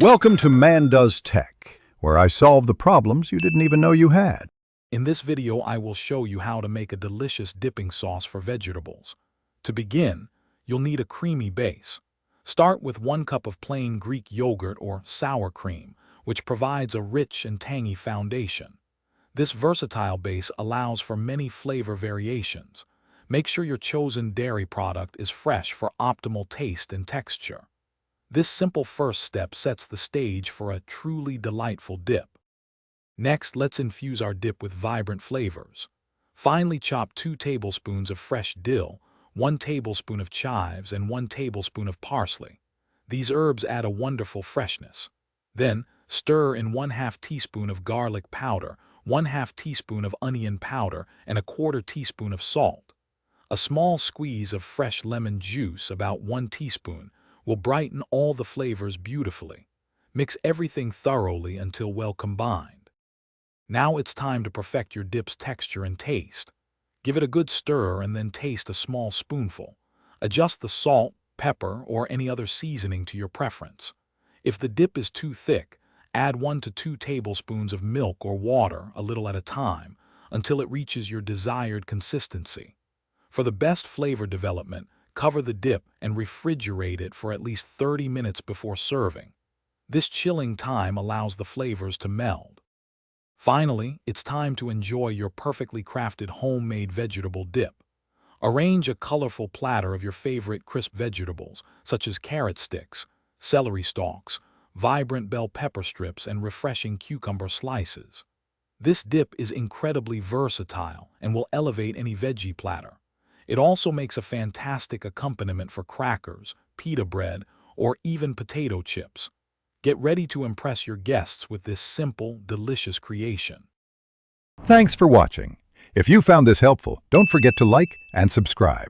Welcome to Man Does Tech, where I solve the problems you didn't even know you had. In this video, I will show you how to make a delicious dipping sauce for vegetables. To begin, you'll need a creamy base. Start with 1 cup of plain Greek yogurt or sour cream, which provides a rich and tangy foundation. This versatile base allows for many flavor variations. Make sure your chosen dairy product is fresh for optimal taste and texture. This simple first step sets the stage for a truly delightful dip. Next, let's infuse our dip with vibrant flavors. Finely chop 2 tablespoons of fresh dill, 1 tablespoon of chives, and 1 tablespoon of parsley. These herbs add a wonderful freshness. Then, stir in 1/2 teaspoon of garlic powder, 1/2 teaspoon of onion powder, and 1/4 teaspoon of salt. A small squeeze of fresh lemon juice, about 1 teaspoon, will brighten all the flavors beautifully. Mix everything thoroughly until well combined. Now it's time to perfect your dip's texture and taste. Give it a good stir and then taste a small spoonful. Adjust the salt, pepper, or any other seasoning to your preference. If the dip is too thick, add 1 to 2 tablespoons of milk or water, a little at a time, until it reaches your desired consistency. For the best flavor development, cover the dip and refrigerate it for at least 30 minutes before serving. This chilling time allows the flavors to meld. Finally, it's time to enjoy your perfectly crafted homemade vegetable dip. Arrange a colorful platter of your favorite crisp vegetables, such as carrot sticks, celery stalks, vibrant bell pepper strips, and refreshing cucumber slices. This dip is incredibly versatile and will elevate any veggie platter. It also makes a fantastic accompaniment for crackers, pita bread, or even potato chips. Get ready to impress your guests with this simple, delicious creation. Thanks for watching. If you found this helpful, don't forget to like and subscribe.